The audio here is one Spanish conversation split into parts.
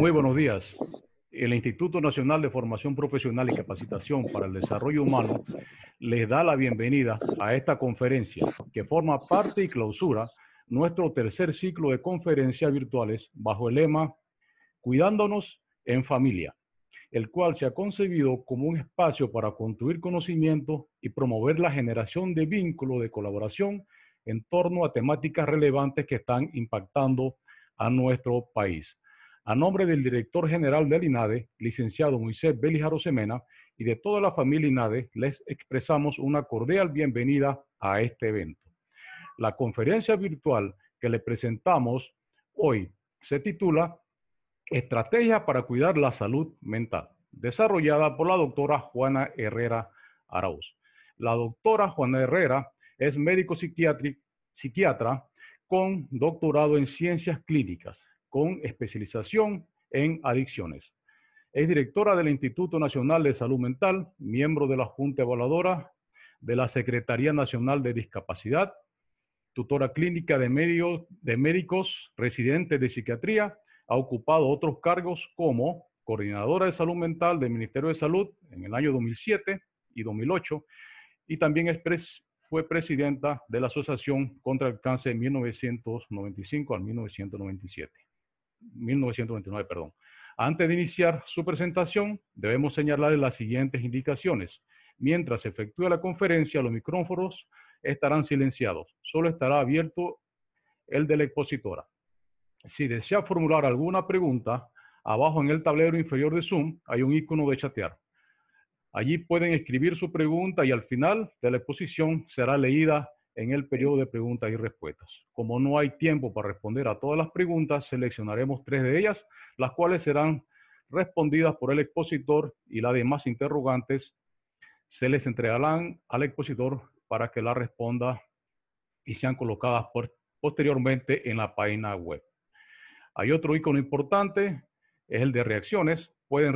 Muy buenos días. El Instituto Nacional de Formación Profesional y Capacitación para el Desarrollo Humano les da la bienvenida a esta conferencia que forma parte y clausura nuestro tercer ciclo de conferencias virtuales bajo el lema Cuidándonos en Familia, el cual se ha concebido como un espacio para construir conocimiento y promover la generación de vínculos de colaboración en torno a temáticas relevantes que están impactando a nuestro país. A nombre del director general del INADE, licenciado Moisés Vélez Arosemena, y de toda la familia INADE, les expresamos una cordial bienvenida a este evento. La conferencia virtual que le presentamos hoy se titula Estrategia para cuidar la salud mental, desarrollada por la doctora Juana Herrera Arauz. La doctora Juana Herrera es médico psiquiatra con doctorado en ciencias clínicas, con especialización en adicciones. Es directora del Instituto Nacional de Salud Mental, miembro de la Junta Evaluadora de la Secretaría Nacional de Discapacidad, tutora clínica de médicos residentes de psiquiatría. Ha ocupado otros cargos como coordinadora de salud mental del Ministerio de Salud en el año 2007 y 2008, y también fue presidenta de la Asociación contra el Cáncer en 1995 al 1999, perdón. Antes de iniciar su presentación, debemos señalarle las siguientes indicaciones. Mientras se efectúe la conferencia, los micrófonos estarán silenciados. Solo estará abierto el de la expositora. Si desea formular alguna pregunta, abajo en el tablero inferior de Zoom hay un icono de chatear. Allí pueden escribir su pregunta y al final de la exposición será leída en el periodo de preguntas y respuestas. Como no hay tiempo para responder a todas las preguntas, seleccionaremos 3 de ellas, las cuales serán respondidas por el expositor y las demás interrogantes se les entregarán al expositor para que la responda y sean colocadas posteriormente en la página web. Hay otro icono importante, es el de reacciones. Pueden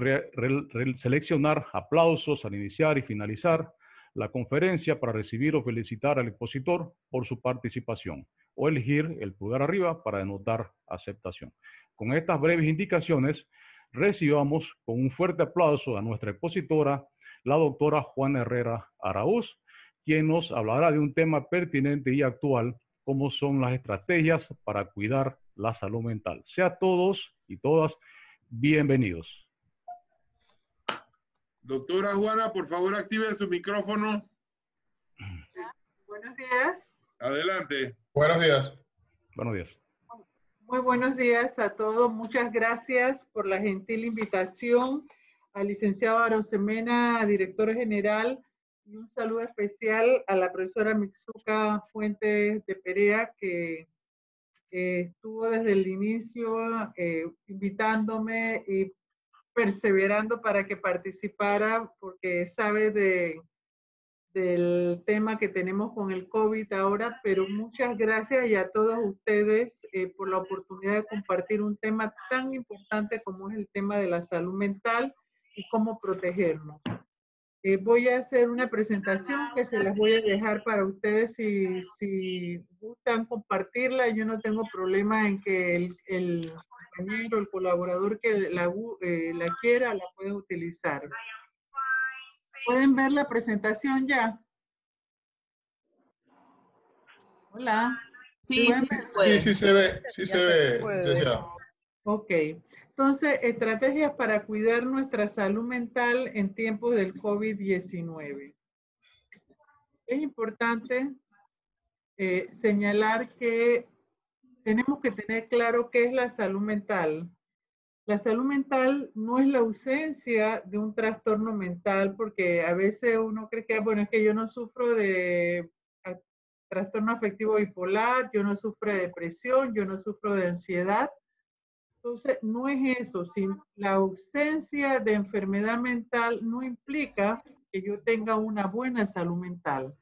seleccionar aplausos al iniciar y finalizar la conferencia para recibir o felicitar al expositor por su participación, o elegir el pulgar arriba para denotar aceptación. Con estas breves indicaciones, recibamos con un fuerte aplauso a nuestra expositora, la doctora Juana Herrera Arauz, quien nos hablará de un tema pertinente y actual, como son las estrategias para cuidar la salud mental. Sea todos y todas bienvenidos. Doctora Juana, por favor, active su micrófono. Buenos días. Adelante. Buenos días. Buenos días. Muy buenos días a todos. Muchas gracias por la gentil invitación al licenciado Arosemena, director general, y un saludo especial a la profesora Mitsuka Fuentes de Perea, que estuvo desde el inicio invitándome y perseverando para que participara, porque sabe del tema que tenemos con el COVID ahora, pero muchas gracias y a todos ustedes por la oportunidad de compartir un tema tan importante como es el tema de la salud mental y cómo protegernos. Voy a hacer una presentación que se las voy a dejar para ustedes si gustan compartirla. Yo no tengo problema en que el compañero, el colaborador que la quiera, la pueda utilizar. ¿Pueden ver la presentación ya? Hola. Sí, sí se ve, licenciado. Ok. Entonces, estrategias para cuidar nuestra salud mental en tiempos del COVID-19. Es importante señalar que tenemos que tener claro qué es la salud mental. La salud mental no es la ausencia de un trastorno mental, porque a veces uno cree que, bueno, es que yo no sufro de trastorno afectivo bipolar, yo no sufro de depresión, yo no sufro de ansiedad. Entonces, no es eso. La ausencia de enfermedad mental no implica que yo tenga una buena salud mental.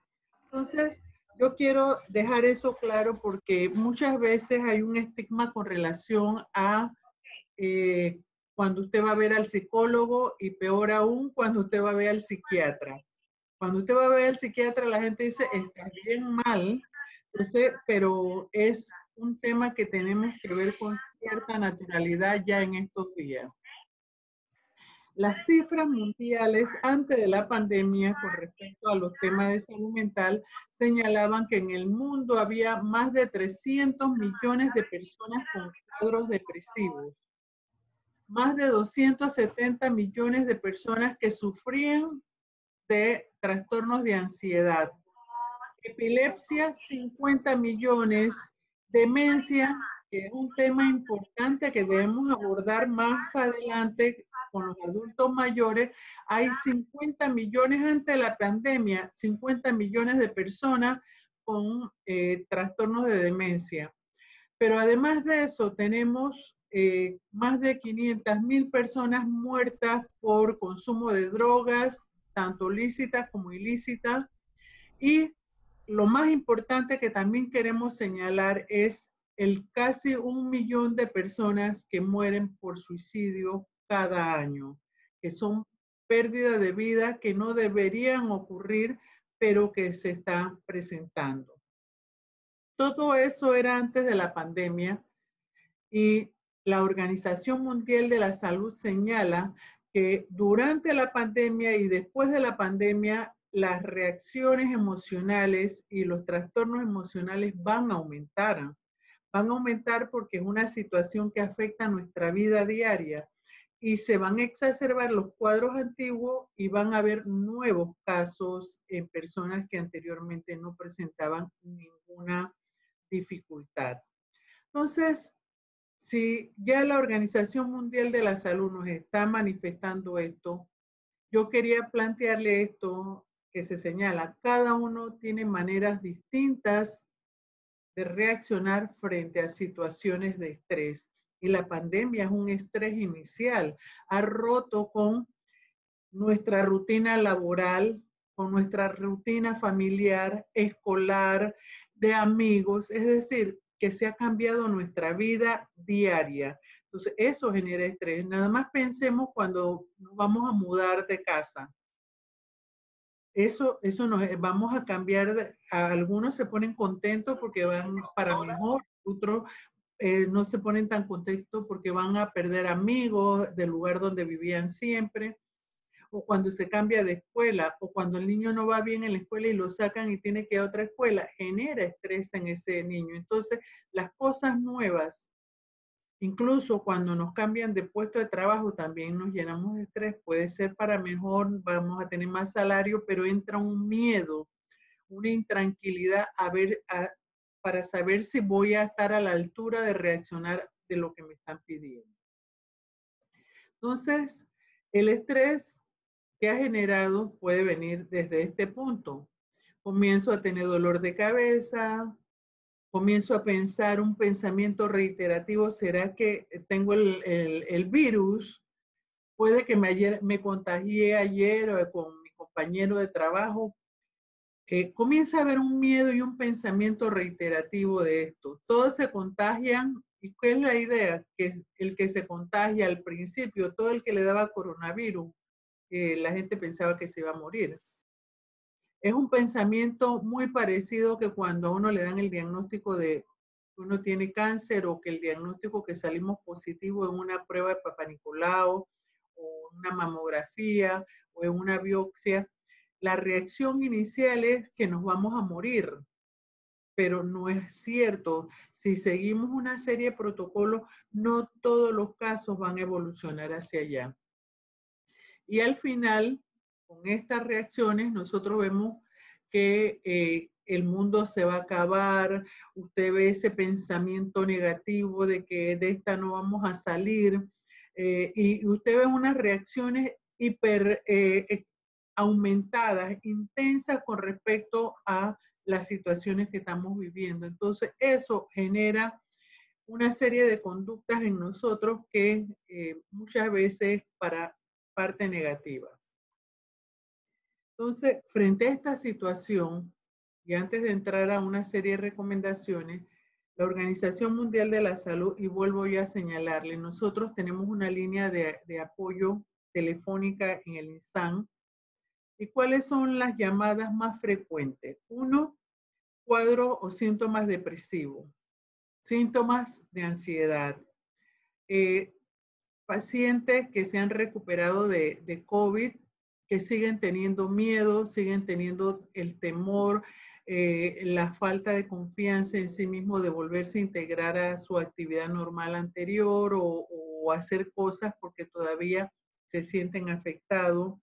Entonces, yo quiero dejar eso claro porque muchas veces hay un estigma con relación a cuando usted va a ver al psicólogo y peor aún cuando usted va a ver al psiquiatra. Cuando usted va a ver al psiquiatra, la gente dice, está bien mal, entonces, pero es un tema que tenemos que ver con cierta naturalidad ya en estos días. Las cifras mundiales antes de la pandemia con respecto a los temas de salud mental señalaban que en el mundo había más de 300 millones de personas con cuadros depresivos, más de 270 millones de personas que sufrían de trastornos de ansiedad, epilepsia 50 millones, demencia, que es un tema importante que debemos abordar más adelante con los adultos mayores. Hay 50 millones antes de la pandemia, 50 millones de personas con trastornos de demencia. Pero además de eso, tenemos más de 500,000 personas muertas por consumo de drogas, tanto lícitas como ilícitas. Y lo más importante que también queremos señalar es el casi 1 millón de personas que mueren por suicidio cada año, que son pérdidas de vida que no deberían ocurrir, pero que se están presentando. Todo eso era antes de la pandemia y la Organización Mundial de la Salud señala que durante la pandemia y después de la pandemia, las reacciones emocionales y los trastornos emocionales van a aumentar. Van a aumentar porque es una situación que afecta a nuestra vida diaria y se van a exacerbar los cuadros antiguos y van a haber nuevos casos en personas que anteriormente no presentaban ninguna dificultad. Entonces, si ya la Organización Mundial de la Salud nos está manifestando esto, yo quería plantearle esto que se señala. Cada uno tiene maneras distintas de reaccionar frente a situaciones de estrés. Y la pandemia es un estrés inicial. Ha roto con nuestra rutina laboral, con nuestra rutina familiar, escolar, de amigos. Es decir, que se ha cambiado nuestra vida diaria. Entonces, eso genera estrés. Nada más pensemos cuando nos vamos a mudar de casa. Eso nos vamos a cambiar. Algunos se ponen contentos porque van para mejor, otros no se ponen tan contentos porque van a perder amigos del lugar donde vivían siempre, o cuando se cambia de escuela, o cuando el niño no va bien en la escuela y lo sacan y tiene que ir a otra escuela, genera estrés en ese niño. Entonces, las cosas nuevas, incluso cuando nos cambian de puesto de trabajo, también nos llenamos de estrés. Puede ser para mejor, vamos a tener más salario, pero entra un miedo, una intranquilidad para saber si voy a estar a la altura de reaccionar de lo que me están pidiendo. Entonces, el estrés que ha generado puede venir desde este punto. Comienzo a tener dolor de cabeza, comienzo a pensar un pensamiento reiterativo, ¿será que tengo el virus? Puede que me contagié ayer con mi compañero de trabajo. Comienza a haber un miedo y un pensamiento reiterativo de esto. Todos se contagian. ¿Y qué es la idea? Que es el que se contagia al principio, todo el que le daba coronavirus, la gente pensaba que se iba a morir. Es un pensamiento muy parecido que cuando a uno le dan el diagnóstico de que uno tiene cáncer o que el diagnóstico que salimos positivo en una prueba de Papá Nicolau o una mamografía o en una biopsia. La reacción inicial es que nos vamos a morir, pero no es cierto. Si seguimos una serie de protocolos, no todos los casos van a evolucionar hacia allá. Y al final, con estas reacciones, nosotros vemos que el mundo se va a acabar. Usted ve ese pensamiento negativo de que de esta no vamos a salir. Y usted ve unas reacciones hiper aumentadas, intensas con respecto a las situaciones que estamos viviendo. Entonces, eso genera una serie de conductas en nosotros que muchas veces para parte negativa. Entonces, frente a esta situación, y antes de entrar a una serie de recomendaciones, la Organización Mundial de la Salud, y vuelvo ya a señalarle, nosotros tenemos una línea de apoyo telefónica en el INSAN. ¿Y cuáles son las llamadas más frecuentes? 1, cuadro o síntomas depresivos. Síntomas de ansiedad. Pacientes que se han recuperado de COVID, que siguen teniendo miedo, siguen teniendo el temor, la falta de confianza en sí mismo de volverse a integrar a su actividad normal anterior o hacer cosas porque todavía se sienten afectados.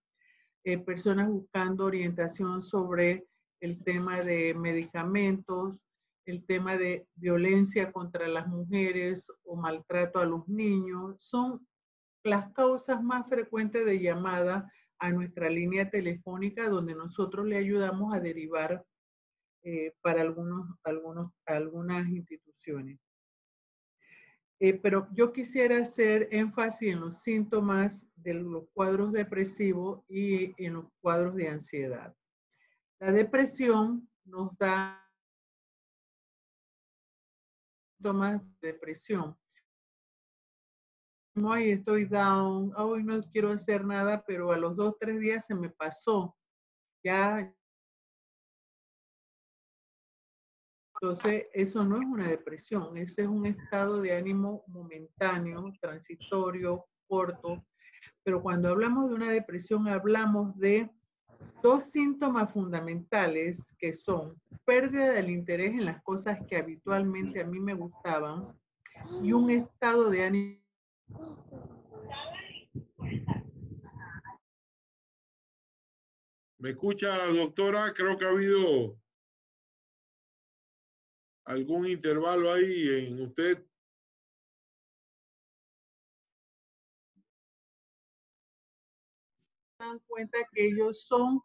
Personas buscando orientación sobre el tema de medicamentos, el tema de violencia contra las mujeres o maltrato a los niños. Son las causas más frecuentes de llamada a nuestra línea telefónica, donde nosotros le ayudamos a derivar para algunas instituciones. Pero yo quisiera hacer énfasis en los síntomas de los cuadros depresivos y en los cuadros de ansiedad. La depresión nos da síntomas de depresión. Ay, estoy down, hoy no quiero hacer nada, pero a los 2 o 3 días se me pasó. Ya. Entonces, eso no es una depresión, ese es un estado de ánimo momentáneo, transitorio, corto. Pero cuando hablamos de una depresión, hablamos de 2 síntomas fundamentales que son pérdida del interés en las cosas que habitualmente a mí me gustaban y un estado de ánimo. ¿Me escucha, doctora? Creo que ha habido algún intervalo ahí en usted. Dan cuenta que ellos son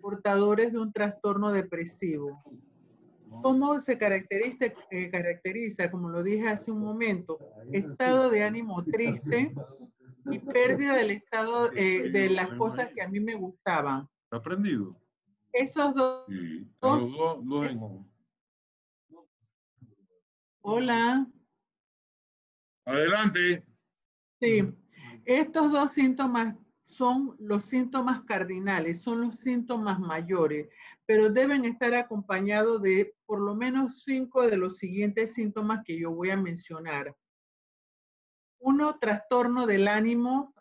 portadores de un trastorno depresivo. ¿Cómo se caracteriza? Como lo dije hace un momento, estado de ánimo triste y pérdida del estado de las cosas que a mí me gustaban. ¿Está prendido? Esos dos. Sí, Hola. Adelante. Sí, estos 2 síntomas son los síntomas cardinales, son los síntomas mayores, pero deben estar acompañados de por lo menos 5 de los siguientes síntomas que yo voy a mencionar. 1, trastorno del ánimo,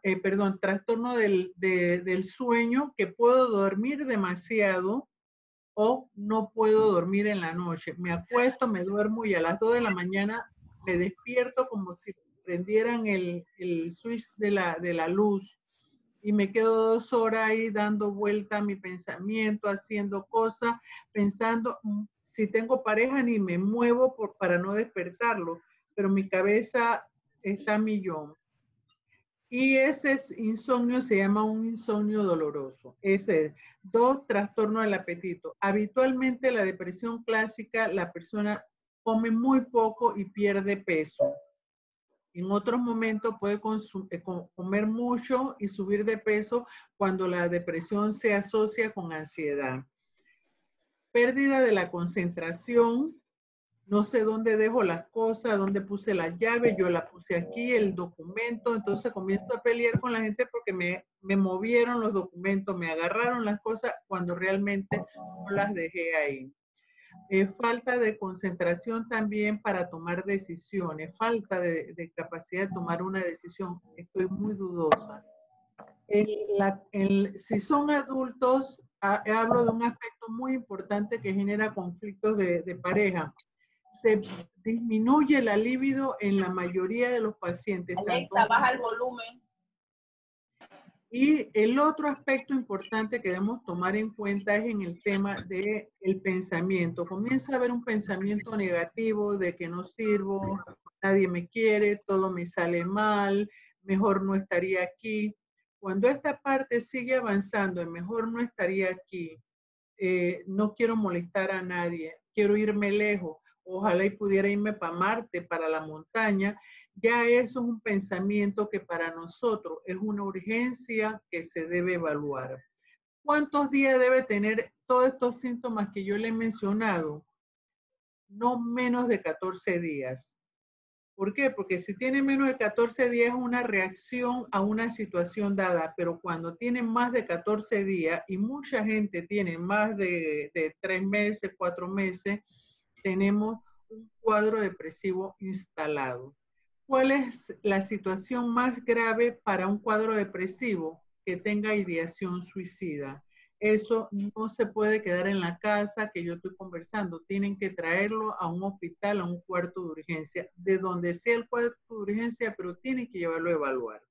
trastorno del sueño, que puedo dormir demasiado o no puedo dormir en la noche. Me acuesto, me duermo y a las 2 de la mañana me despierto como si prendieran el switch de la luz y me quedo 2 horas ahí dando vuelta a mi pensamiento, haciendo cosas, pensando, si tengo pareja ni me muevo para no despertarlo, pero mi cabeza está a millón. Y ese insomnio se llama un insomnio doloroso. Ese es. 2, trastorno del apetito. Habitualmente la depresión clásica, la persona come muy poco y pierde peso. En otros momentos puede comer mucho y subir de peso cuando la depresión se asocia con ansiedad. Pérdida de la concentración. No sé dónde dejo las cosas, dónde puse la llave, yo la puse aquí, el documento, entonces comienzo a pelear con la gente porque me movieron los documentos, me agarraron las cosas cuando realmente no las dejé ahí. Falta de concentración también para tomar decisiones, falta de capacidad de tomar una decisión, estoy muy dudosa. Si son adultos, hablo de un aspecto muy importante que genera conflictos de pareja. Se disminuye la libido en la mayoría de los pacientes. Alexa, baja el volumen. Y el otro aspecto importante que debemos tomar en cuenta es en el tema del pensamiento. Comienza a haber un pensamiento negativo de que no sirvo, nadie me quiere, todo me sale mal, mejor no estaría aquí. Cuando esta parte sigue avanzando, mejor no estaría aquí, no quiero molestar a nadie, quiero irme lejos, ojalá y pudiera irme para Marte, para la montaña, ya eso es un pensamiento que para nosotros es una urgencia que se debe evaluar. ¿Cuántos días debe tener todos estos síntomas que yo le he mencionado? No menos de 14 días. ¿Por qué? Porque si tiene menos de 14 días es una reacción a una situación dada, pero cuando tiene más de 14 días, y mucha gente tiene más de 3 meses, 4 meses, tenemos un cuadro depresivo instalado. ¿Cuál es la situación más grave para un cuadro depresivo? Que tenga ideación suicida. Eso no se puede quedar en la casa que yo estoy conversando. Tienen que traerlo a un hospital, a un cuarto de urgencia, de donde sea el cuarto de urgencia, pero tienen que llevarlo a evaluar.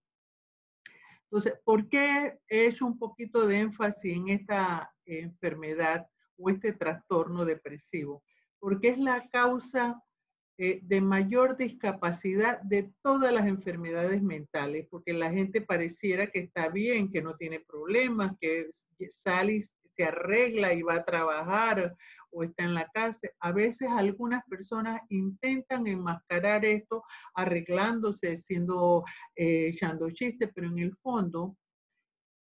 Entonces, ¿por qué he hecho un poquito de énfasis en esta enfermedad o este trastorno depresivo? Porque es la causa de mayor discapacidad de todas las enfermedades mentales, porque la gente pareciera que está bien, que no tiene problemas, que sale y se arregla y va a trabajar o está en la casa. A veces algunas personas intentan enmascarar esto arreglándose, echando chistes, pero en el fondo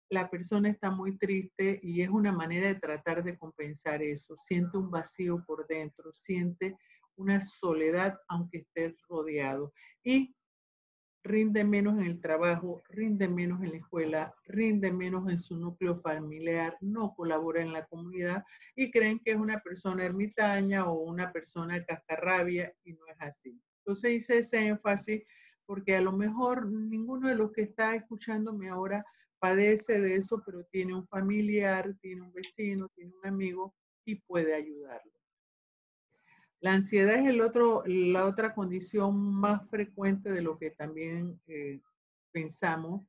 la persona está muy triste y es una manera de tratar de compensar eso. Siente un vacío por dentro, siente una soledad aunque esté rodeado y rinde menos en el trabajo, rinde menos en la escuela, rinde menos en su núcleo familiar, no colabora en la comunidad y creen que es una persona ermitaña o una persona cascarrabia y no es así. Entonces hice ese énfasis porque a lo mejor ninguno de los que está escuchándome ahora padece de eso, pero tiene un familiar, tiene un vecino, tiene un amigo y puede ayudarlo. La ansiedad es la otra condición más frecuente de lo que también pensamos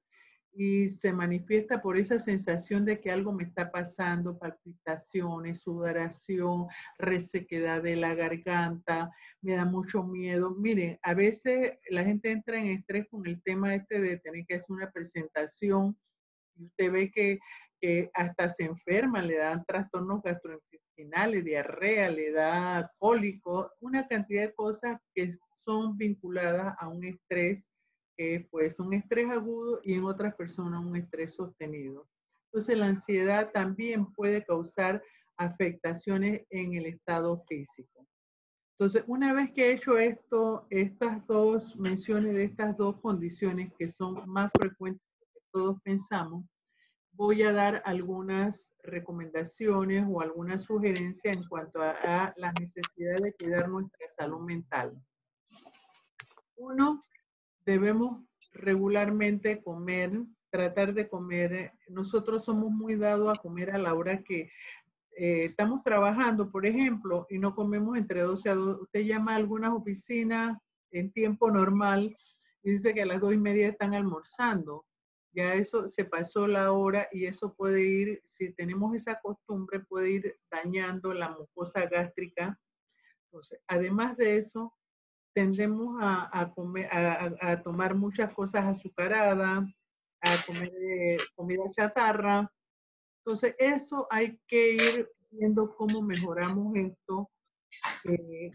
y se manifiesta por esa sensación de que algo me está pasando, palpitaciones, sudoración, resequedad de la garganta, me da mucho miedo. Miren, a veces la gente entra en estrés con el tema de tener que hacer una presentación y usted ve que hasta se enferma, le dan trastornos gastrointestinales, diarrea, le da cólico, una cantidad de cosas que son vinculadas a un estrés, pues un estrés agudo y en otras personas un estrés sostenido. Entonces la ansiedad también puede causar afectaciones en el estado físico. Entonces, una vez que he hecho estas dos menciones de estas dos condiciones que son más frecuentes de lo que todos pensamos, voy a dar algunas recomendaciones o algunas sugerencias en cuanto a la necesidad de cuidar nuestra salud mental. Uno, debemos regularmente comer, tratar de comer. Nosotros somos muy dados a comer a la hora que estamos trabajando, por ejemplo, y no comemos entre 12 a 2. Usted llama a algunas oficinas en tiempo normal y dice que a las 2:30 están almorzando. Ya eso se pasó la hora y eso puede ir, si tenemos esa costumbre, puede ir dañando la mucosa gástrica. Entonces, además de eso, tendemos a tomar muchas cosas azucaradas, a comer comida chatarra. Entonces, eso hay que ir viendo cómo mejoramos esto,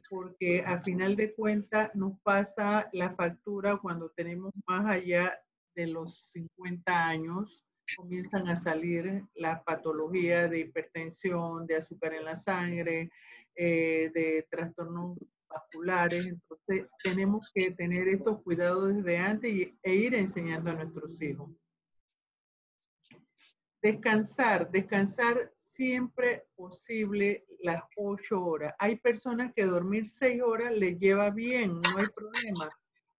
porque a final de cuentas nos pasa la factura cuando tenemos más allá de los 50 años, comienzan a salir las patologías de hipertensión, de azúcar en la sangre, de trastornos vasculares. Entonces, tenemos que tener estos cuidados desde antes e ir enseñando a nuestros hijos. Descansar siempre posible las 8 horas. Hay personas que dormir 6 horas les lleva bien, no hay problema,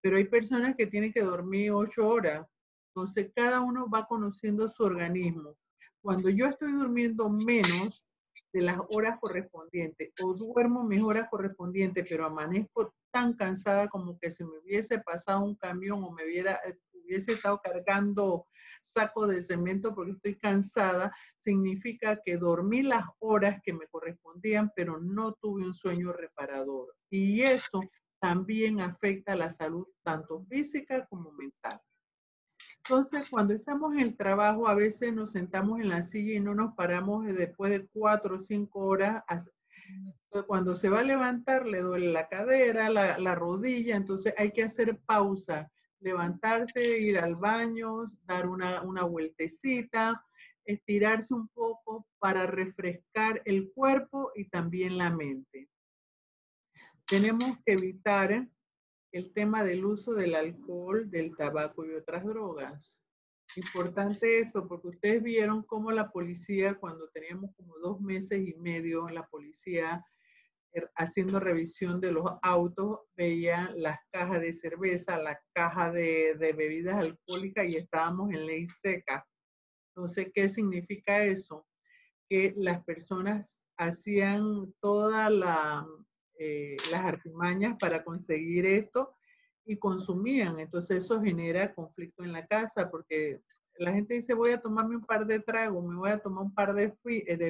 pero hay personas que tienen que dormir 8 horas. Entonces, cada uno va conociendo su organismo. Cuando yo estoy durmiendo menos de las horas correspondientes o duermo mis horas correspondientes, pero amanezco tan cansada como que se me hubiese pasado un camión o hubiese estado cargando saco de cemento porque estoy cansada, significa que dormí las horas que me correspondían, pero no tuve un sueño reparador. Y eso también afecta la salud tanto física como mental. Entonces, cuando estamos en el trabajo, a veces nos sentamos en la silla y no nos paramos después de 4 o 5 horas. Cuando se va a levantar, le duele la cadera, la rodilla, entonces hay que hacer pausa, levantarse, ir al baño, dar una vueltecita, estirarse un poco para refrescar el cuerpo y también la mente. Tenemos que evitar el tema del uso del alcohol, del tabaco y otras drogas. Importante esto porque ustedes vieron cómo la policía, cuando teníamos como 2 meses y medio, la policía haciendo revisión de los autos, veía las cajas de cerveza, la caja de bebidas alcohólicas y estábamos en ley seca. Entonces, ¿qué significa eso? Que las personas hacían todas las artimañas para conseguir esto y consumían. Entonces, eso genera conflicto en la casa porque la gente dice, voy a tomarme un par de tragos, me voy a tomar un par de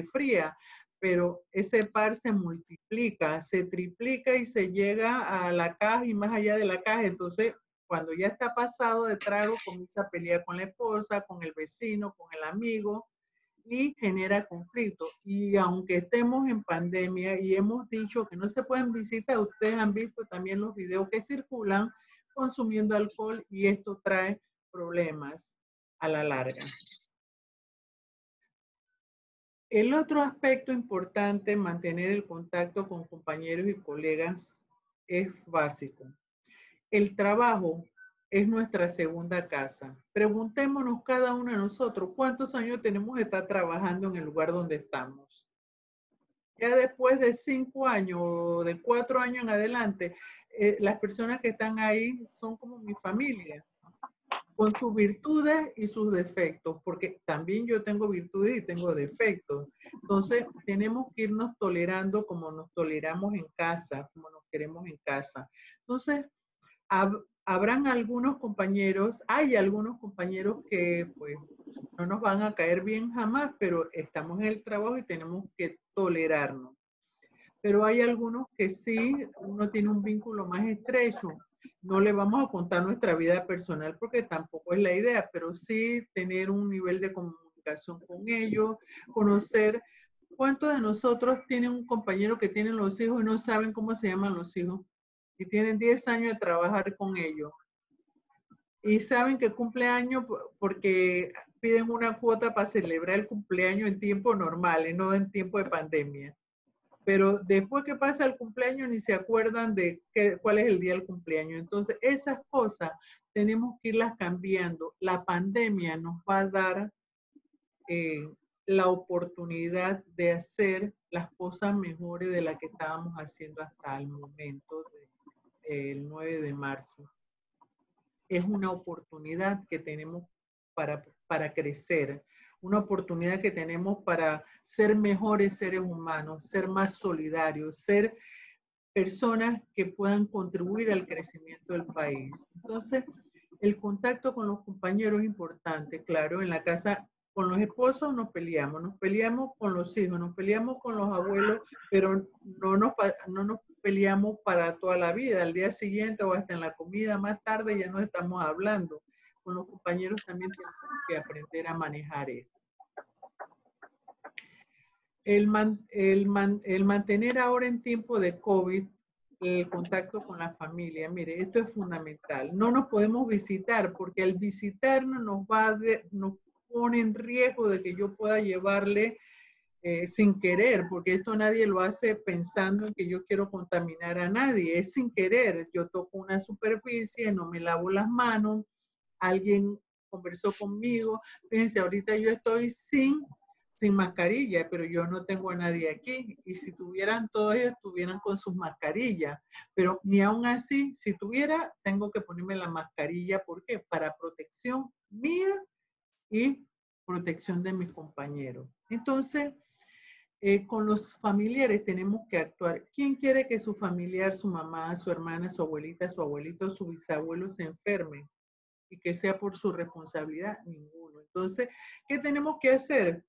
fría, pero ese par se multiplica, se triplica y se llega a la caja y más allá de la caja. Entonces, cuando ya está pasado de trago, comienza a pelear con la esposa, con el vecino, con el amigo y genera conflicto. Y aunque estemos en pandemia y hemos dicho que no se pueden visitar, ustedes han visto también los videos que circulan consumiendo alcohol y esto trae problemas a la larga. El otro aspecto importante, mantener el contacto con compañeros y colegas, es básico. El trabajo es nuestra segunda casa. Preguntémonos cada uno de nosotros, ¿cuántos años tenemos de estar trabajando en el lugar donde estamos? Ya después de 5 años o de 4 años en adelante, las personas que están ahí son como mi familia, con sus virtudes y sus defectos, porque también yo tengo virtudes y tengo defectos. Entonces, tenemos que irnos tolerando como nos toleramos en casa, como nos queremos en casa. Entonces, habrán algunos compañeros, hay algunos compañeros que pues no nos van a caer bien jamás, pero estamos en el trabajo y tenemos que tolerarnos. Pero hay algunos que sí, uno tiene un vínculo más estrecho. No le vamos a contar nuestra vida personal porque tampoco es la idea, pero sí tener un nivel de comunicación con ellos, conocer cuántos de nosotros tienen un compañero que tienen los hijos y no saben cómo se llaman los hijos y tienen 10 años de trabajar con ellos. Y saben que cumpleaños porque piden una cuota para celebrar el cumpleaños en tiempo normal y no en tiempo de pandemia. Pero después que pasa el cumpleaños ni se acuerdan de cuál es el día del cumpleaños. Entonces, esas cosas tenemos que irlas cambiando. La pandemia nos va a dar la oportunidad de hacer las cosas mejores de las que estábamos haciendo hasta el momento del 9 de marzo. Es una oportunidad que tenemos para crecer, una oportunidad que tenemos para ser mejores seres humanos, ser más solidarios, ser personas que puedan contribuir al crecimiento del país. Entonces, el contacto con los compañeros es importante, claro, en la casa. Con los esposos nos peleamos con los hijos, nos peleamos con los abuelos, pero no nos peleamos para toda la vida. Al día siguiente o hasta en la comida más tarde ya no estamos hablando. Con los compañeros también tenemos que aprender a manejar esto. El mantener ahora en tiempo de COVID el contacto con la familia, mire, esto es fundamental. No nos podemos visitar porque al visitarnos nos pone en riesgo de que yo pueda llevarle sin querer, porque esto nadie lo hace pensando en que yo quiero contaminar a nadie, es sin querer. Yo toco una superficie, no me lavo las manos, alguien conversó conmigo, fíjense, ahorita yo estoy sin mascarilla, pero yo no tengo a nadie aquí, y si tuvieran, todos ellos estuvieran con sus mascarillas, pero ni aún así, si tuviera, tengo que ponerme la mascarilla, ¿por qué? Para protección mía y protección de mis compañeros. Entonces, con los familiares tenemos que actuar. ¿Quién quiere que su familiar, su mamá, su hermana, su abuelita, su abuelito, su bisabuelo se enferme? Y que sea por su responsabilidad, ninguno. Entonces, ¿qué tenemos que hacer?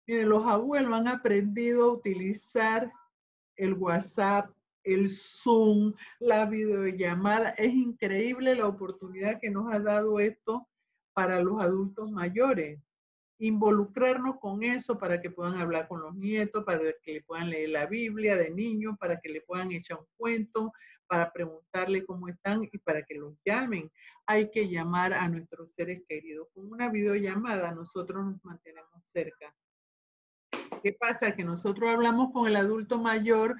Miren, los abuelos han aprendido a utilizar el WhatsApp, el Zoom, la videollamada. Es increíble la oportunidad que nos ha dado esto para los adultos mayores. Involucrarnos con eso para que puedan hablar con los nietos, para que le puedan leer la Biblia de niños, para que le puedan echar un cuento, para preguntarle cómo están y para que los llamen. Hay que llamar a nuestros seres queridos. Con una videollamada nosotros nos mantenemos cerca. ¿Qué pasa? Que nosotros hablamos con el adulto mayor.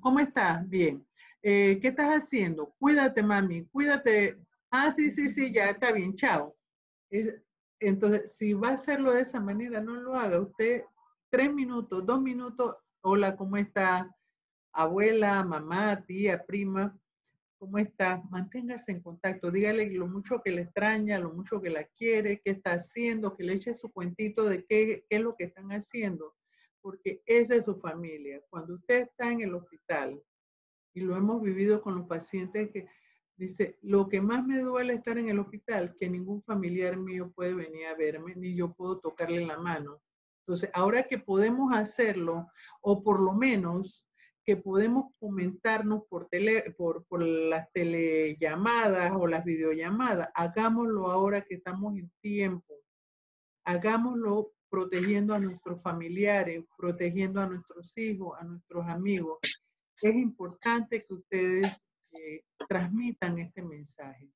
¿Cómo estás? Bien. ¿Qué estás haciendo? Cuídate, mami. Cuídate. Ah, sí, ya está bien. Chao. Entonces, si va a hacerlo de esa manera, no lo haga. Usted 3 minutos, 2 minutos. Hola, ¿cómo está? abuela, mamá, tía, prima, ¿cómo está? Manténgase en contacto, dígale lo mucho que le extraña, lo mucho que la quiere, qué está haciendo, que le eche su cuentito de qué es lo que están haciendo, porque esa es su familia. Cuando usted está en el hospital, y lo hemos vivido con los pacientes que dice, lo que más me duele estar en el hospital, que ningún familiar mío puede venir a verme, ni yo puedo tocarle la mano. Entonces, ahora que podemos hacerlo, o por lo menos que podemos comentarnos por las telellamadas o las videollamadas, hagámoslo ahora que estamos en tiempo. Hagámoslo protegiendo a nuestros familiares, protegiendo a nuestros hijos, a nuestros amigos. Es importante que ustedes transmitan este mensaje.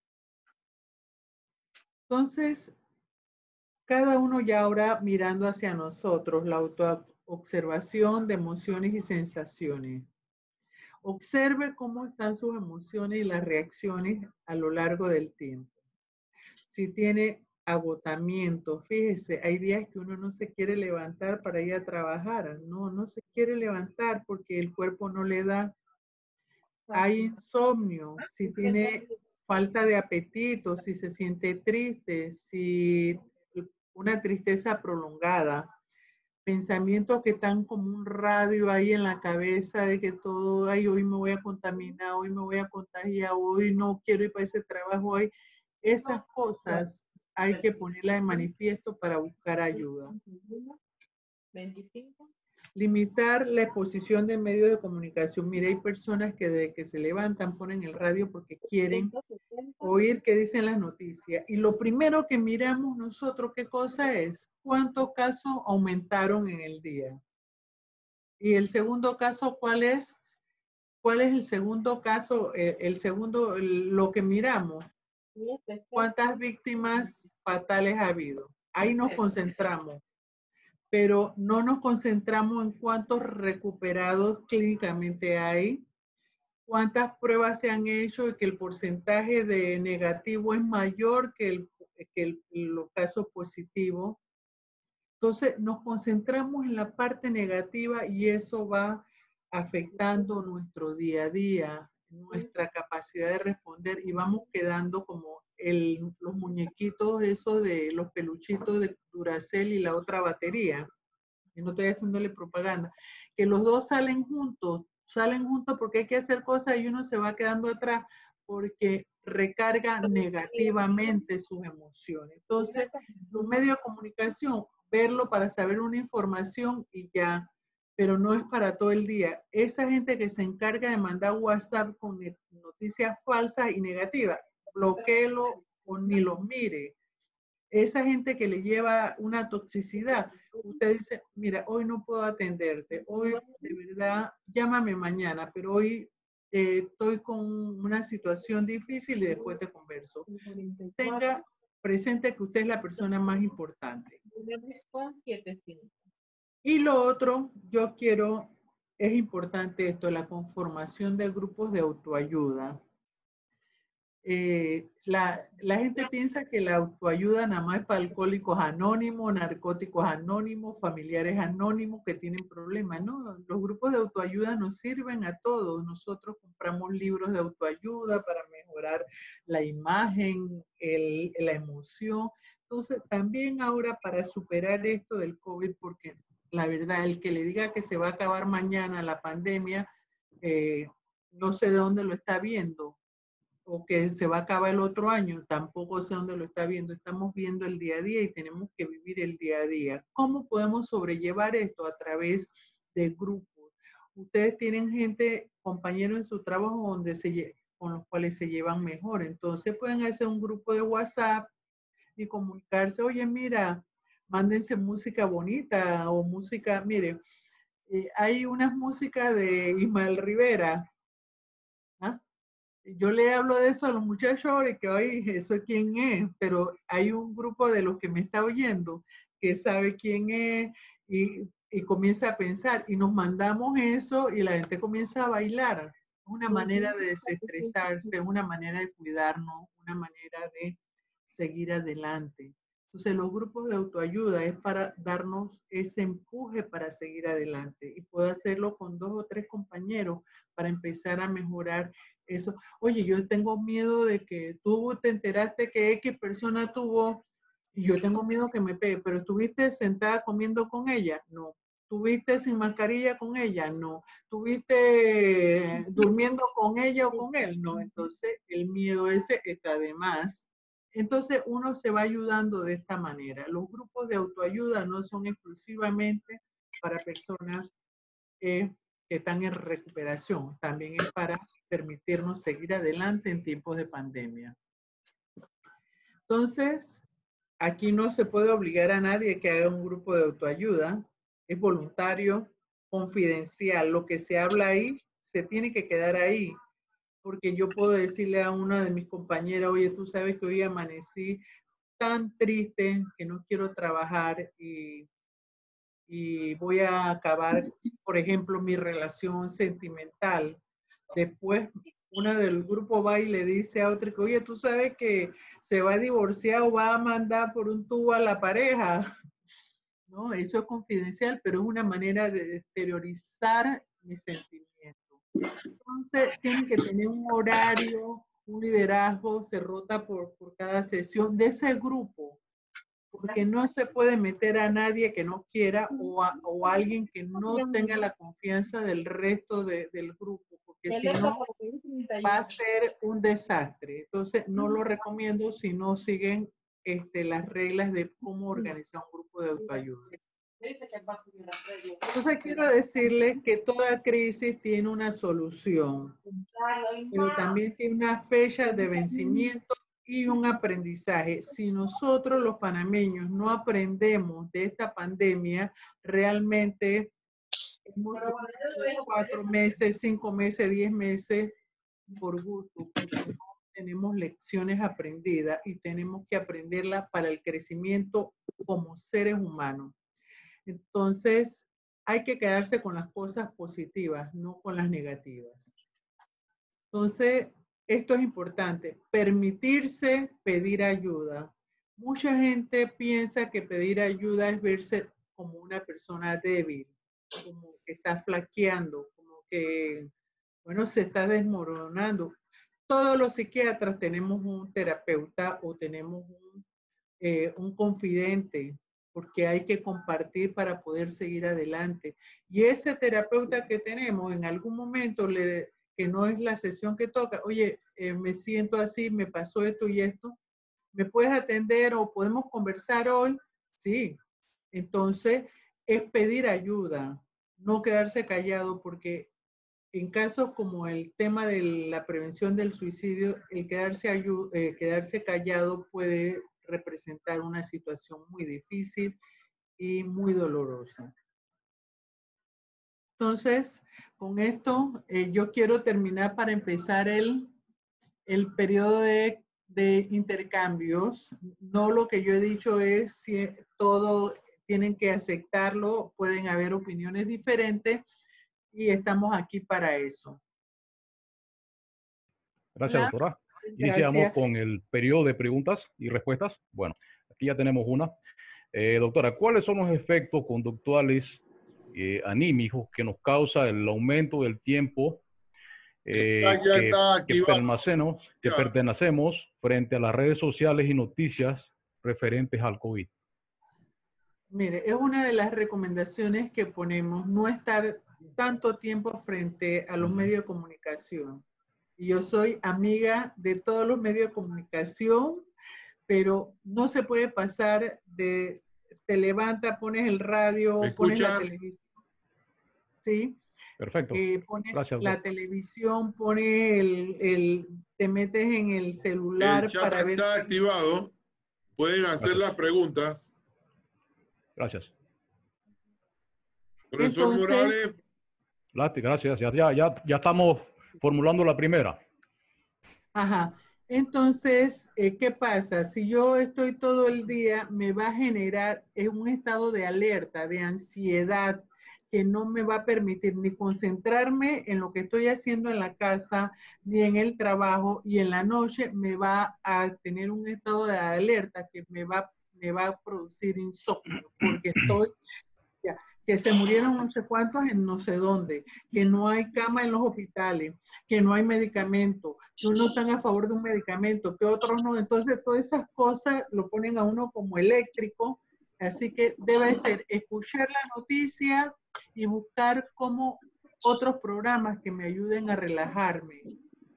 Entonces, cada uno ya ahora mirando hacia nosotros, la autoobservación de emociones y sensaciones. Observe cómo están sus emociones y las reacciones a lo largo del tiempo. Si tiene agotamiento, fíjese, hay días que uno no se quiere levantar para ir a trabajar, no se quiere levantar porque el cuerpo no le da. Hay insomnio, si tiene falta de apetito, si se siente triste, si una tristeza prolongada, pensamientos que están como un radio ahí en la cabeza de que todo, ay, hoy me voy a contaminar, hoy me voy a contagiar, hoy no quiero ir para ese trabajo, hoy. Esas cosas hay que ponerlas de manifiesto para buscar ayuda. 25. Limitar la exposición de medios de comunicación. Mire, hay personas que desde que se levantan ponen el radio porque quieren oír qué dicen las noticias. Y lo primero que miramos nosotros, ¿qué cosa es? ¿Cuántos casos aumentaron en el día? Y el segundo caso, ¿cuál es? ¿Cuál es el segundo caso? Lo que miramos. ¿Cuántas víctimas fatales ha habido? Ahí nos concentramos. Pero no nos concentramos en cuántos recuperados clínicamente hay, cuántas pruebas se han hecho y que el porcentaje de negativo es mayor que los casos positivos. Entonces nos concentramos en la parte negativa y eso va afectando nuestro día a día, nuestra capacidad de responder y vamos quedando como los muñequitos esos de los peluchitos de Duracell y la otra batería. Y no estoy haciéndole propaganda, que los dos salen juntos porque hay que hacer cosas y uno se va quedando atrás porque recarga negativamente sus emociones. Entonces, los medios de comunicación, verlo para saber una información y ya, pero no es para todo el día. Esa gente que se encarga de mandar WhatsApp con noticias falsas y negativas, bloquéelo o ni los mire. Esa gente que le lleva una toxicidad, usted dice, mira, hoy no puedo atenderte, hoy de verdad, llámame mañana, pero hoy estoy con una situación difícil y después te converso. Tenga presente que usted es la persona más importante. Y lo otro, es importante esto, la conformación de grupos de autoayuda. La gente piensa que la autoayuda nada más es para alcohólicos anónimos, narcóticos anónimos, familiares anónimos que tienen problemas. No, los grupos de autoayuda nos sirven a todos. Nosotros compramos libros de autoayuda para mejorar la imagen, la emoción. Entonces, también ahora para superar esto del COVID, porque la verdad, el que le diga que se va a acabar mañana la pandemia, no sé de dónde lo está viendo, o que se va a acabar el otro año, tampoco sé dónde lo está viendo. Estamos viendo el día a día y tenemos que vivir el día a día. ¿Cómo podemos sobrellevar esto? A través de grupos. Ustedes tienen gente, compañeros en su trabajo con los cuales se llevan mejor. Entonces pueden hacer un grupo de WhatsApp y comunicarse. Oye, mira, mándense música bonita o música, mire, hay unas músicas de Ismael Rivera. ¿Ah? Yo le hablo de eso a los muchachos y que hoy eso quién es, pero hay un grupo de los que me está oyendo que sabe quién es y comienza a pensar y nos mandamos eso y la gente comienza a bailar. Una manera de desestresarse, una manera de cuidarnos, una manera de seguir adelante. Entonces, los grupos de autoayuda es para darnos ese empuje para seguir adelante y puedo hacerlo con 2 o 3 compañeros para empezar a mejorar eso. Oye, yo tengo miedo de que tú te enteraste que X persona tuvo y yo tengo miedo que me pegue, pero ¿estuviste sentada comiendo con ella? No. ¿Tuviste sin mascarilla con ella? No. ¿Tuviste durmiendo con ella o con él? No. Entonces, el miedo ese está de más. Entonces, uno se va ayudando de esta manera. Los grupos de autoayuda no son exclusivamente para personas que están en recuperación. También es para permitirnos seguir adelante en tiempos de pandemia. Entonces, aquí no se puede obligar a nadie que haga un grupo de autoayuda. Es voluntario, confidencial. Lo que se habla ahí se tiene que quedar ahí. Porque yo puedo decirle a una de mis compañeras, oye, tú sabes que hoy amanecí tan triste que no quiero trabajar y voy a acabar, por ejemplo, mi relación sentimental. Después, una del grupo va y le dice a otra que, oye, tú sabes que se va a divorciar o va a mandar por un tubo a la pareja. No, eso es confidencial, pero es una manera de exteriorizar mis sentimientos. Entonces, tienen que tener un horario, un liderazgo, se rota por cada sesión de ese grupo, porque no se puede meter a nadie que no quiera o a alguien que no tenga la confianza del resto del grupo, porque si no va a ser un desastre. Entonces, no lo recomiendo si no siguen las reglas de cómo organizar un grupo de autoayuda. Entonces, quiero decirles que toda crisis tiene una solución, pero también tiene una fecha de vencimiento y un aprendizaje. Si nosotros los panameños no aprendemos de esta pandemia, realmente hemos 4 meses, 5 meses, 10 meses por gusto, porque no tenemos lecciones aprendidas y tenemos que aprenderlas para el crecimiento como seres humanos. Entonces, hay que quedarse con las cosas positivas, no con las negativas. Entonces, esto es importante, permitirse pedir ayuda. Mucha gente piensa que pedir ayuda es verse como una persona débil, como que está flaqueando, como que, bueno, se está desmoronando. Todos los psiquiatras tenemos un terapeuta o tenemos un confidente, porque hay que compartir para poder seguir adelante. Y ese terapeuta que tenemos, en algún momento, que no es la sesión que toca, oye, me siento así, me pasó esto y esto, ¿me puedes atender o podemos conversar hoy? Sí. Entonces, es pedir ayuda, no quedarse callado, porque en casos como el tema de la prevención del suicidio, el quedarse callado puede representar una situación muy difícil y muy dolorosa. Entonces, con esto, yo quiero terminar para empezar el periodo de intercambios. No, lo que yo he dicho es si todo tienen que aceptarlo, pueden haber opiniones diferentes y estamos aquí para eso. Gracias, doctora. Iniciamos con el periodo de preguntas y respuestas. Bueno, aquí ya tenemos una. Doctora, ¿cuáles son los efectos conductuales anímicos que nos causa el aumento del tiempo que pertenecemos frente a las redes sociales y noticias referentes al COVID? Mire, es una de las recomendaciones que ponemos, no estar tanto tiempo frente a los medios de comunicación. Y yo soy amiga de todos los medios de comunicación, pero no se puede pasar de, te levanta, pones el radio, pones la televisión. ¿Sí? Perfecto. Pones gracias, la televisión, pones te metes en el celular. El chat está activado. Pueden hacer las preguntas. Gracias. Profesor Morales. Gracias. Ya estamos formulando la primera. Ajá. Entonces, ¿qué pasa? Si yo estoy todo el día, me va a generar un estado de alerta, de ansiedad, que no me va a permitir ni concentrarme en lo que estoy haciendo en la casa, ni en el trabajo, y en la noche me va a tener un estado de alerta que me va me va a producir insomnio, porque estoy, ya, que se murieron no sé cuántos en no sé dónde, que no hay cama en los hospitales, que no hay medicamento, que unos están a favor de un medicamento, que otros no. Entonces, todas esas cosas lo ponen a uno como eléctrico. Así que debe ser escuchar la noticia y buscar como otros programas que me ayuden a relajarme.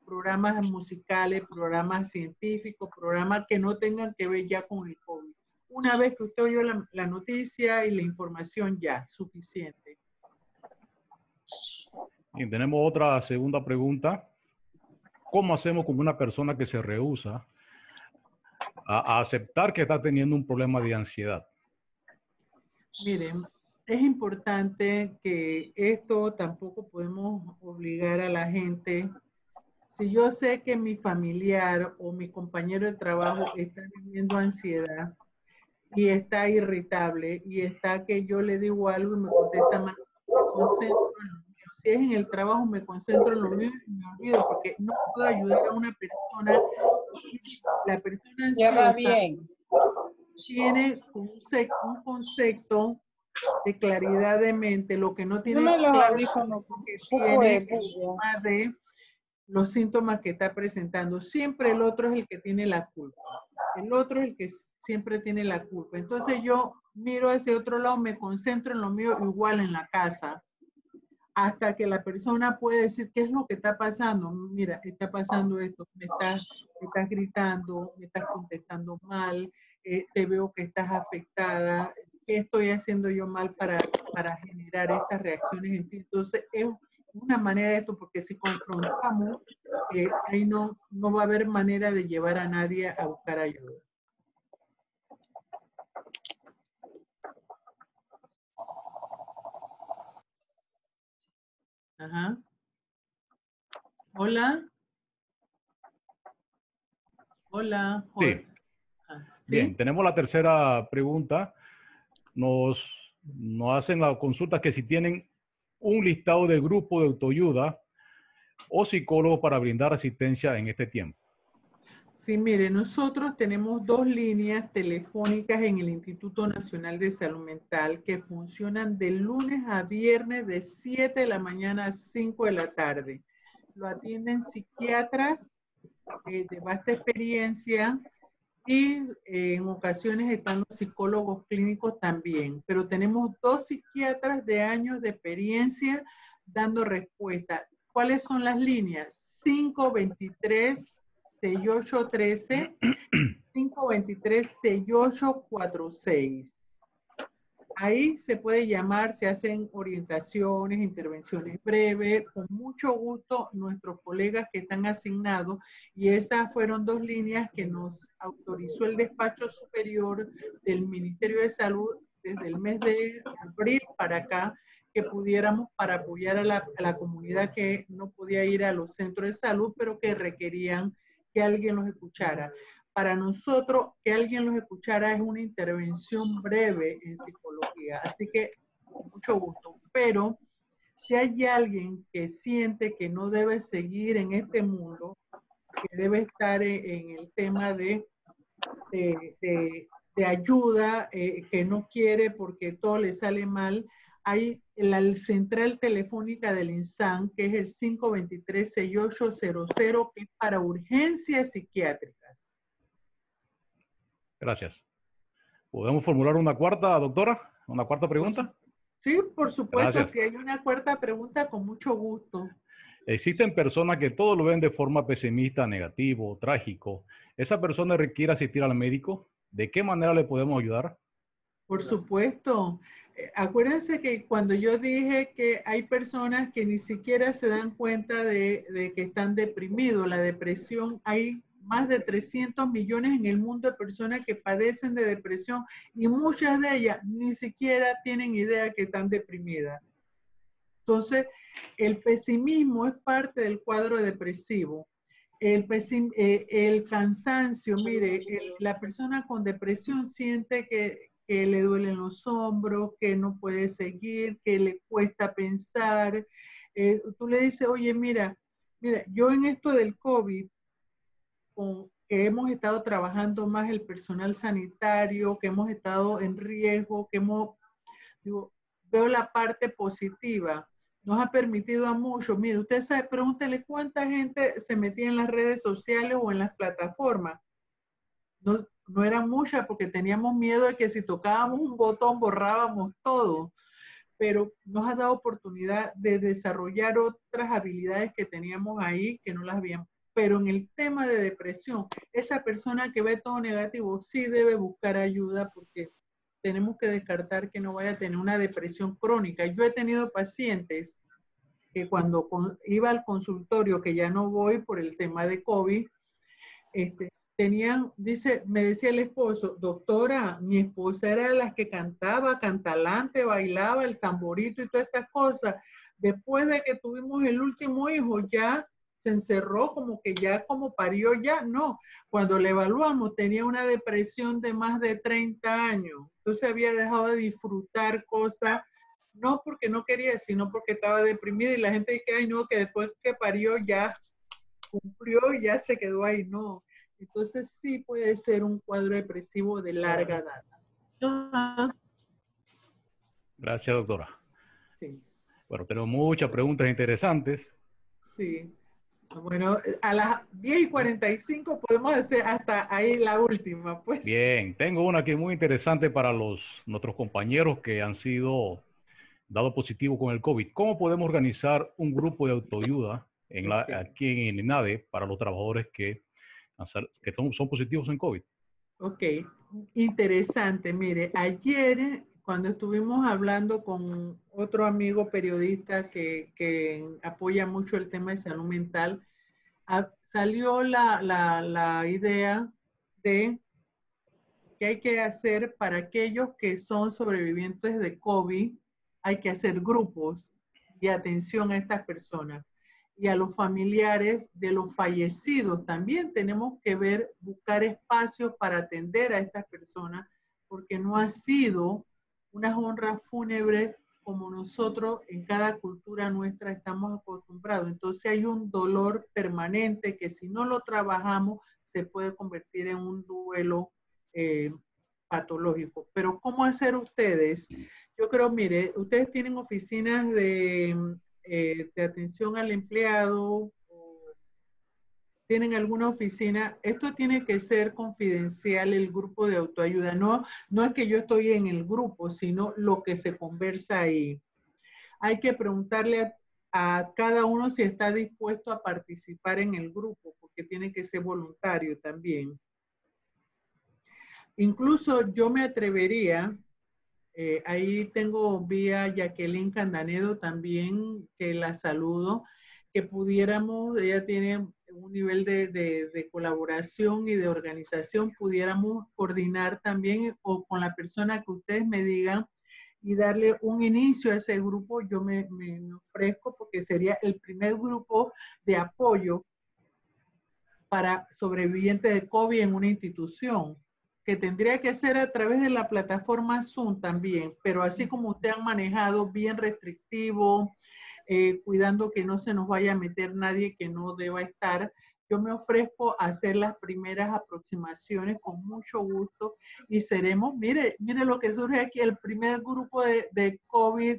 Programas musicales, programas científicos, programas que no tengan que ver ya con el COVID. Una vez que usted oyó la noticia y la información, ya, suficiente. Y tenemos otra segunda pregunta. ¿Cómo hacemos con una persona que se rehúsa a aceptar que está teniendo un problema de ansiedad? Miren, es importante que esto tampoco podemos obligar a la gente. Si yo sé que mi familiar o mi compañero de trabajo está teniendo ansiedad y está irritable y está que yo le digo algo y me contesta mal, me concentro en lo mío. Si es en el trabajo, me concentro en lo mío y me olvido, porque no puedo ayudar a una persona. La persona ansiosa tiene un concepto de claridad de mente, lo que no tiene claro porque tiene el tema de los síntomas que está presentando. Siempre el otro es el que tiene la culpa. El otro es el que siempre tiene la culpa. Entonces yo miro hacia otro lado, me concentro en lo mío igual en la casa, hasta que la persona puede decir qué es lo que está pasando. Mira, está pasando esto, me estás gritando, me estás contestando mal, te veo que estás afectada, ¿qué estoy haciendo yo mal para generar estas reacciones en ti? Entonces es una manera de esto, porque si confrontamos, ahí no va a haber manera de llevar a nadie a buscar ayuda. Ajá. Hola. Hola. Sí. ¿Sí? Bien, tenemos la tercera pregunta. Nos hacen la consulta que si tienen un listado de grupo de autoayuda o psicólogos para brindar asistencia en este tiempo. Sí, mire, nosotros tenemos 2 líneas telefónicas en el Instituto Nacional de Salud Mental que funcionan de lunes a viernes de 7 de la mañana a 5 de la tarde. Lo atienden psiquiatras de vasta experiencia y en ocasiones están los psicólogos clínicos también. Pero tenemos 2 psiquiatras de años de experiencia dando respuesta. ¿Cuáles son las líneas? 523-6813, 523-6846. Ahí se puede llamar, se hacen orientaciones, intervenciones breves, con mucho gusto nuestros colegas que están asignados, y esas fueron 2 líneas que nos autorizó el despacho superior del Ministerio de Salud desde el mes de abril para acá, que pudiéramos para apoyar a la comunidad que no podía ir a los centros de salud, pero que requerían que alguien los escuchara. Para nosotros, que alguien los escuchara es una intervención breve en psicología. Así que, con mucho gusto. Pero, si hay alguien que siente que no debe seguir en este mundo, que debe estar en el tema de ayuda, que no quiere porque todo le sale mal, hay la central telefónica del INSAN, que es el 523-6800, que es para urgencias psiquiátricas. Gracias. ¿Podemos formular una cuarta, doctora? ¿Una cuarta pregunta? Sí, por supuesto. Gracias. Si hay una cuarta pregunta, con mucho gusto. Existen personas que todo lo ven de forma pesimista, negativo, trágico. ¿Esa persona requiere asistir al médico? ¿De qué manera le podemos ayudar? Por supuesto. Acuérdense que cuando yo dije que hay personas que ni siquiera se dan cuenta de que están deprimidos, la depresión, hay más de 300 millones en el mundo de personas que padecen de depresión y muchas de ellas ni siquiera tienen idea que están deprimidas. Entonces, el pesimismo es parte del cuadro depresivo. El cansancio, mire, la persona con depresión siente que le duelen los hombros, que no puede seguir, que le cuesta pensar. Tú le dices, oye, mira, yo en esto del COVID, que hemos estado trabajando más el personal sanitario, que hemos estado en riesgo, que veo la parte positiva. Nos ha permitido a muchos. Mire, usted sabe, pregúntele cuánta gente se metía en las redes sociales o en las plataformas. No era mucha porque teníamos miedo de que si tocábamos un botón borrábamos todo, pero nos ha dado oportunidad de desarrollar otras habilidades que teníamos ahí que no las habíamos. Pero en el tema de depresión, esa persona que ve todo negativo sí debe buscar ayuda porque tenemos que descartar que no vaya a tener una depresión crónica. Yo he tenido pacientes que cuando iba al consultorio, que ya no voy por el tema de COVID, me decía el esposo, doctora, mi esposa era de las que cantaba, cantalante, bailaba el tamborito y todas estas cosas. Después de que tuvimos el último hijo, ya se encerró, como que ya como parió ya, no. Cuando le evaluamos tenía una depresión de más de 30 años. Entonces había dejado de disfrutar cosas, no porque no quería, sino porque estaba deprimida y la gente dice, ay no, que después que parió ya cumplió y ya se quedó ahí, no. Entonces sí puede ser un cuadro depresivo de larga data. Gracias, doctora. Sí. Bueno, tenemos muchas preguntas interesantes. Sí. Bueno, a las 10:45 podemos hacer hasta ahí la última, pues. Bien, tengo una aquí muy interesante para nuestros compañeros que han sido dados positivos con el COVID. ¿Cómo podemos organizar un grupo de autoayuda aquí en INADE para los trabajadores que son positivos en COVID? Ok, interesante. Mire, ayer cuando estuvimos hablando con otro amigo periodista que apoya mucho el tema de salud mental, salió la idea de qué hay que hacer para aquellos que son sobrevivientes de COVID. Hay que hacer grupos de atención a estas personas. Y a los familiares de los fallecidos también tenemos que buscar espacios para atender a estas personas, porque no ha sido una honra fúnebre como nosotros en cada cultura nuestra estamos acostumbrados. Entonces hay un dolor permanente que si no lo trabajamos se puede convertir en un duelo patológico. Pero ¿cómo hacer ustedes? Yo creo, mire, ustedes tienen oficinas de atención al empleado, tienen alguna oficina. Esto tiene que ser confidencial, el grupo de autoayuda. No es que yo estoy en el grupo, sino lo que se conversa ahí. Hay que preguntarle a cada uno si está dispuesto a participar en el grupo, porque tiene que ser voluntario también. Incluso yo me atrevería, ahí tengo vía Jacqueline Candanedo también, que la saludo, que pudiéramos, ella tiene un nivel de colaboración y de organización, pudiéramos coordinar también o con la persona que ustedes me digan y darle un inicio a ese grupo. Yo me ofrezco porque sería el primer grupo de apoyo para sobrevivientes de COVID en una institución, que tendría que ser a través de la plataforma Zoom también, pero así como usted ha manejado, bien restrictivo, cuidando que no se nos vaya a meter nadie que no deba estar. Yo me ofrezco a hacer las primeras aproximaciones con mucho gusto y seremos, mire lo que surge aquí, el primer grupo de COVID,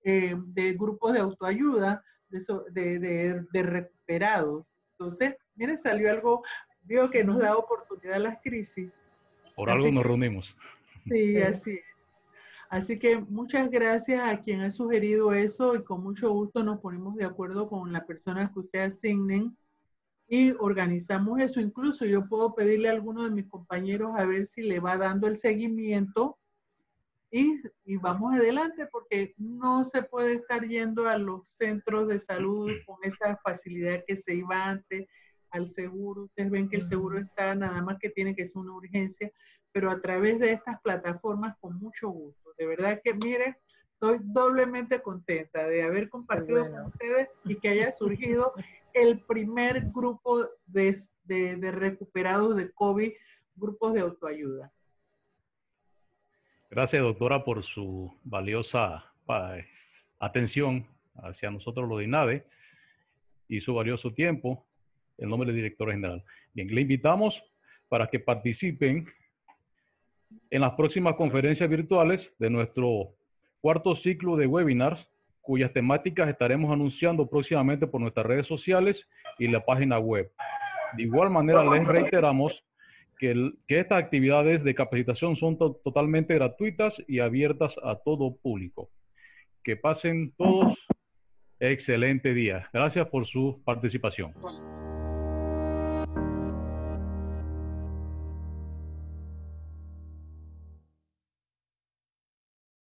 de grupos de autoayuda, de recuperados. Entonces, mire, salió algo, digo que nos da oportunidad a las crisis. Por algo nos reunimos. Sí, así es. Así que muchas gracias a quien ha sugerido eso y con mucho gusto nos ponemos de acuerdo con las personas que ustedes asignen y organizamos eso. Incluso yo puedo pedirle a alguno de mis compañeros a ver si le va dando el seguimiento y vamos adelante, porque no se puede estar yendo a los centros de salud con esa facilidad que se iba antes al seguro. Ustedes ven que el seguro está, nada más que tiene que ser una urgencia, pero a través de estas plataformas con mucho gusto. De verdad que, mire, estoy doblemente contenta de haber compartido con ustedes y que haya surgido el primer grupo de recuperados de COVID, grupos de autoayuda. Gracias, doctora, por su valiosa atención hacia nosotros los de INADE y su valioso tiempo en nombre del director general. Bien, le invitamos para que participen en las próximas conferencias virtuales de nuestro cuarto ciclo de webinars, cuyas temáticas estaremos anunciando próximamente por nuestras redes sociales y la página web. De igual manera, les reiteramos que estas actividades de capacitación son totalmente gratuitas y abiertas a todo público. Que pasen todos excelente día. Gracias por su participación.